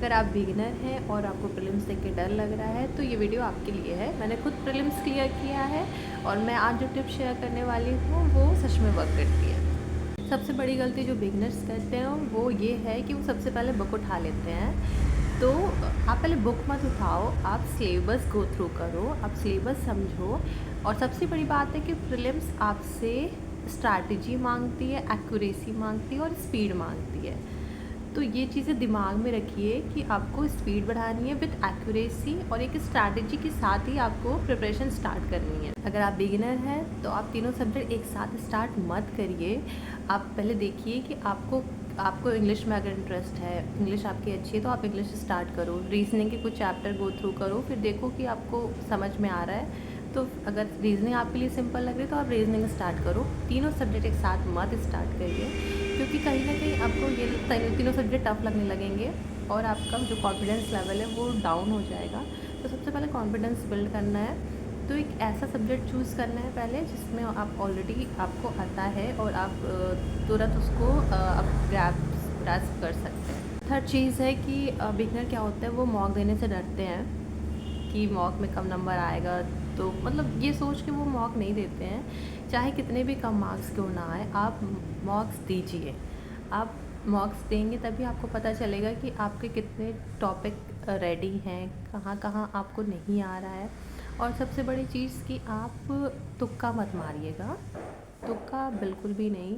अगर आप बिगिनर हैं और आपको प्रीलिम्स देख के डर लग रहा है तो ये वीडियो आपके लिए है। मैंने खुद प्रीलिम्स क्लियर किया है और मैं आज जो टिप्स शेयर करने वाली हूँ वो सच में वर्क करती है। सबसे बड़ी गलती जो बिगिनर्स करते हैं वो ये है कि वो सबसे पहले बुक उठा लेते हैं। तो आप पहले बुक मत उठाओ, आप सिलेबस गो थ्रू करो, आप सिलेबस समझो। और सबसे बड़ी बात है कि प्रीलिम्स आपसे स्ट्रैटेजी मांगती है, एक्यूरेसी मांगती है और स्पीड मांगती है। तो ये चीज़ें दिमाग में रखिए कि आपको स्पीड बढ़ानी है विद एक्यूरेसी और एक स्ट्रैटेजी के साथ ही आपको प्रिपरेशन स्टार्ट करनी है। अगर आप बिगिनर हैं तो आप तीनों सब्जेक्ट एक साथ स्टार्ट मत करिए। आप पहले देखिए कि आपको इंग्लिश में अगर इंटरेस्ट है, इंग्लिश आपकी अच्छी है तो आप इंग्लिश स्टार्ट करो, रीजनिंग के कुछ चैप्टर गो थ्रू करो, फिर देखो कि आपको समझ में आ रहा है। तो अगर रीजनिंग आपके लिए सिंपल लग रही है तो आप रीजनिंग स्टार्ट करो। तीनों सब्जेक्ट एक साथ मत स्टार्ट करिए, क्योंकि कहीं ना कहीं आपको ये तीनों सब्जेक्ट टफ लगने लगेंगे और आपका जो कॉन्फिडेंस लेवल है वो डाउन हो जाएगा। तो सबसे पहले कॉन्फिडेंस बिल्ड करना है, तो एक ऐसा सब्जेक्ट चूज़ करना है पहले जिसमें आप ऑलरेडी आपको आता है और आप तुरंत उसको आप ग्रैस्प कर सकते हैं। थर्ड चीज़ है कि बिगनर क्या होता है, वो मॉक देने से डरते हैं कि मॉक में कम नंबर आएगा, तो मतलब ये सोच के वो मॉक नहीं देते हैं। चाहे कितने भी कम मार्क्स क्यों ना आए, आप मॉक्स दीजिए। आप मॉक्स देंगे तभी आपको पता चलेगा कि आपके कितने टॉपिक रेडी हैं, कहाँ कहाँ आपको नहीं आ रहा है। और सबसे बड़ी चीज़ कि आप तुक्का मत मारिएगा, तुक्का बिल्कुल भी नहीं।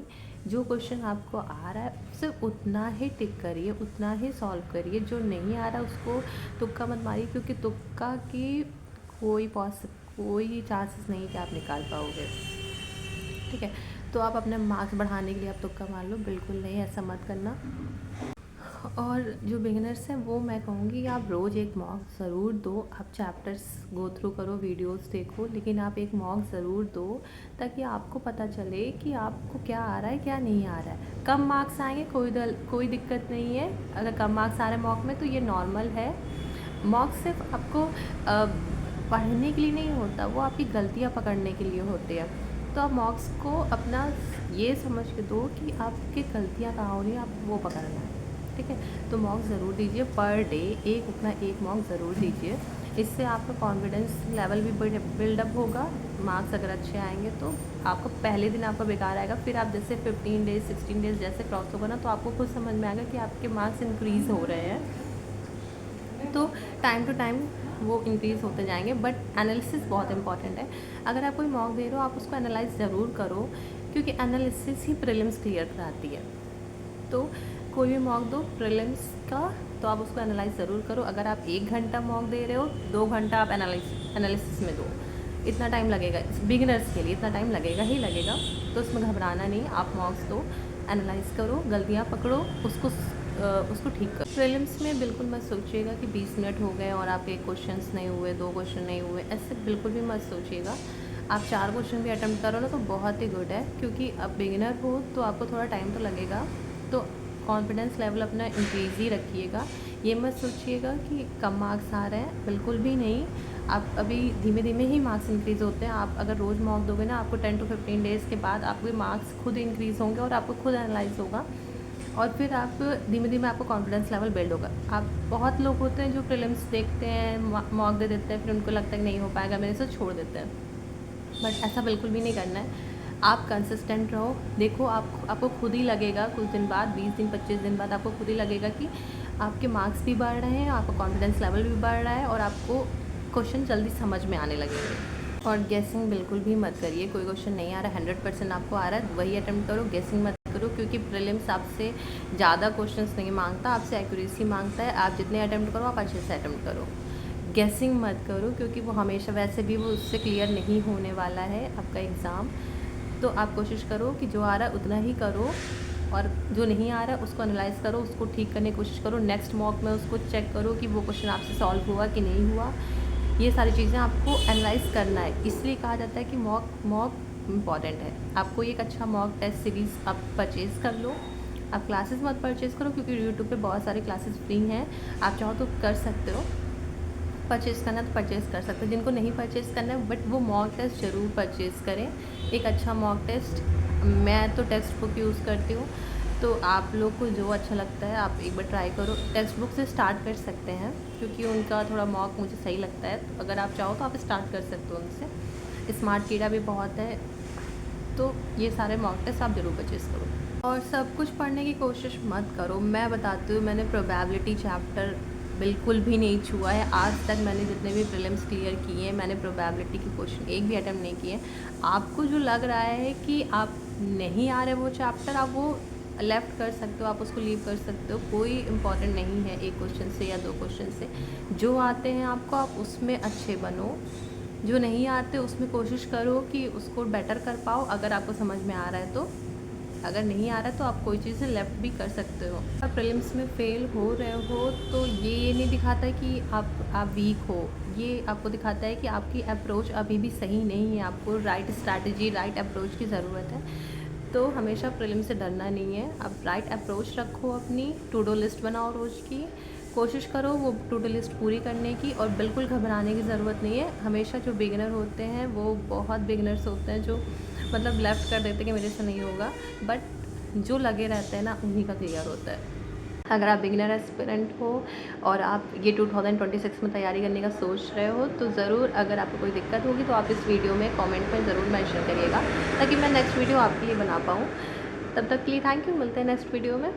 जो क्वेश्चन आपको आ रहा है सिर्फ उतना ही टिक करिए, उतना ही सॉल्व करिए। जो नहीं आ रहा उसको तुक्का मत मारिए, क्योंकि तुक्का की कोई चांसेस नहीं कि आप निकाल पाओगे। ठीक है, तो आप अपने मार्क्स बढ़ाने के लिए आप तुक्का मार लो, बिल्कुल नहीं, ऐसा मत करना। और जो बिगिनर्स हैं वो मैं कहूँगी आप रोज़ एक मॉक ज़रूर दो। आप चैप्टर्स गो थ्रू करो, वीडियोस देखो, लेकिन आप एक मॉक ज़रूर दो ताकि आपको पता चले कि आपको क्या आ रहा है क्या नहीं आ रहा है। कम मार्क्स आएंगे, कोई दिक्कत नहीं है। अगर कम मार्क्स आ रहे हैं मॉक में तो ये नॉर्मल है। मॉक सिर्फ आपको पढ़ने के लिए नहीं होता, वो आपकी गलतियाँ पकड़ने के लिए होते हैं। तो आप मॉक्स को अपना ये समझ के दो कि आपकी गलतियाँ कहाँ हो रही हैं, आपको वो पकड़ना है। ठीक है, तो मॉक ज़रूर दीजिए, पर डे एक मॉक ज़रूर दीजिए। इससे आपका कॉन्फिडेंस लेवल भी बिल्डअप होगा। मार्क्स अगर अच्छे आएंगे तो आपको पहले दिन आपका बेकार आएगा, फिर आप जैसे 15 डेज़ 16 डेज़ जैसे क्रॉस होगा ना, तो आपको खुद समझ में आएगा कि आपके मार्क्स इंक्रीज़ हो रहे हैं। तो टाइम टू टाइम वो इंक्रीज़ होते जाएंगे, बट एनालिसिस बहुत इंपॉर्टेंट है। अगर आप कोई मॉक दे रहे हो आप उसको एनालाइज ज़रूर करो, क्योंकि एनालिसिस ही प्रीलिम्स क्लियर कराती है। तो कोई भी मॉक दो प्रीलिम्स का, तो आप उसको एनालाइज ज़रूर करो। अगर आप 1 घंटा मॉक दे रहे हो, 2 घंटा आप एनालिसिस में दो। इतना टाइम लगेगा बिगिनर्स के लिए, इतना टाइम लगेगा ही लगेगा, तो उसमें घबराना नहीं। आप मॉक्स दो, एनालाइज करो, गलतियाँ पकड़ो, उसको ठीक करो। प्रीलिम्स में बिल्कुल मत सोचिएगा कि 20 मिनट हो गए और आपके क्वेश्चंस नहीं हुए, 2 क्वेश्चन नहीं हुए, ऐसे बिल्कुल भी मत सोचिएगा। आप 4 क्वेश्चन भी अटेम्प्ट करो ना तो बहुत ही गुड है, क्योंकि अब बिगिनर हो तो आपको थोड़ा टाइम तो लगेगा। तो कॉन्फिडेंस लेवल अपना इंक्रीज़ ही रखिएगा। ये मत सोचिएगा कि कम मार्क्स आ रहे हैं, बिल्कुल भी नहीं। आप अभी धीमे धीमे ही मार्क्स इंक्रीज़ होते हैं। आप अगर रोज़ मॉक दोगे ना, आपको 10 to 15 डेज़ के बाद आपके मार्क्स खुद इंक्रीज़ होंगे और आपको खुद एनालाइज होगा, और फिर आप धीमे धीमे आपको कॉन्फिडेंस लेवल बिल्ड होगा। आप बहुत लोग होते हैं जो प्रीलिम्स देखते हैं, मॉक दे देते हैं, फिर उनको लगता है कि नहीं हो पाएगा मेरे से, छोड़ देते हैं। बट ऐसा बिल्कुल भी नहीं करना है। आप कंसिस्टेंट रहो। देखो आपको खुद ही लगेगा कुछ दिन बाद, 20 दिन 25 दिन बाद आपको खुद ही लगेगा कि आपके मार्क्स भी बढ़ रहे हैं, आपका कॉन्फिडेंस लेवल भी बढ़ रहा है और आपको क्वेश्चन जल्दी समझ में आने लगेंगे। और गेसिंग बिल्कुल भी मत करिए। कोई क्वेश्चन नहीं आ रहा, 100% आपको आ रहा है, वही अटैम्प्ट करो, गेसिंग मत करो। क्योंकि प्रीलिम्स आपसे ज़्यादा क्वेश्चंस नहीं मांगता, आपसे एक्यूरेसी मांगता है। आप जितने अटैम्प्ट करो आप अच्छे से अटैम्प्ट करो, गेसिंग मत करो, क्योंकि वो हमेशा वैसे भी वो उससे क्लियर नहीं होने वाला है आपका एग्ज़ाम। तो आप कोशिश करो कि जो आ रहा है उतना ही करो, और जो नहीं आ रहा है उसको एनालाइज करो, उसको ठीक करने की कोशिश करो। नेक्स्ट मॉक में उसको चेक करो कि वो क्वेश्चन आपसे सॉल्व हुआ कि नहीं हुआ। ये सारी चीज़ें आपको एनालाइज करना है। इसलिए कहा जाता है कि मॉक इम्पॉर्टेंट है। आपको एक अच्छा मॉक टेस्ट सीरीज़ आप परचेज़ कर लो। आप क्लासेस मत परचेज़ करो, क्योंकि यूट्यूब पे बहुत सारे क्लासेस फ्री हैं, आप चाहो तो कर सकते हो। परचेज़ करना तो परचेज़ कर सकते हैं, जिनको नहीं परचेज़ करना है, बट वो मॉक टेस्ट ज़रूर परचेज़ करें। एक अच्छा मॉक टेस्ट, मैं तो टेक्स्ट बुक यूज़ करती हूँ, तो आप लोग को जो अच्छा लगता है आप एक बार ट्राई करो। टेक्स्ट बुक से स्टार्ट कर सकते हैं क्योंकि उनका थोड़ा मॉक मुझे सही लगता है, तो अगर आप चाहो तो आप स्टार्ट कर सकते हो उनसे। स्मार्ट कीड़ा भी बहुत है, तो ये सारे मॉक टेस्ट आप ज़रूर परचेज़ करो। और सब कुछ पढ़ने की कोशिश मत करो। मैं बताती हूँ, मैंने प्रोबेबिलिटी चैप्टर बिल्कुल भी नहीं छुआ है आज तक। मैंने जितने भी प्रीलिम्स क्लियर किए हैं, मैंने प्रोबेबिलिटी के क्वेश्चन एक भी अटेम्प्ट नहीं किए। आपको जो लग रहा है कि आप नहीं आ रहे वो चैप्टर, आप वो लेफ़्ट कर सकते हो, आप उसको लीव कर सकते हो। कोई इम्पॉर्टेंट नहीं है एक क्वेश्चन से या 2 क्वेश्चन से। जो आते हैं आपको, आप उसमें अच्छे बनो। जो नहीं आते उसमें कोशिश करो कि उसको बेटर कर पाओ, अगर आपको समझ में आ रहा है तो। अगर नहीं आ रहा है तो आप कोई चीज़ लेफ़्ट भी कर सकते हो। आप प्रीलिम्स में फ़ेल हो रहे हो तो ये नहीं दिखाता कि आप वीक हो, ये आपको दिखाता है कि आपकी अप्रोच अभी भी सही नहीं है। आपको राइट स्ट्रैटेजी, राइट अप्रोच की ज़रूरत है। तो हमेशा प्रीलिम्स से डरना नहीं है। आप राइट अप्रोच रखो, अपनी टू डू लिस्ट बनाओ रोज़ की, कोशिश करो वो टू डू लिस्ट पूरी करने की, और बिल्कुल घबराने की ज़रूरत नहीं है। हमेशा जो बिगिनर होते हैं, वो बहुत बिगिनर्स होते हैं जो मतलब लेफ़्ट कर देते हैं कि मेरे से नहीं होगा, बट जो लगे रहते हैं ना उन्हीं का क्लियर होता है। अगर आप बिगिनर एस्पिरेंट हो और आप ये 2026 में तैयारी करने का सोच रहे हो, तो ज़रूर अगर आपको कोई दिक्कत होगी तो आप इस वीडियो में कमेंट में ज़रूर मेंशन करिएगा, ताकि मैं नेक्स्ट वीडियो आपके लिए बना पाऊँ। तब तक के लिए थैंक यू, मिलते हैं नेक्स्ट वीडियो में।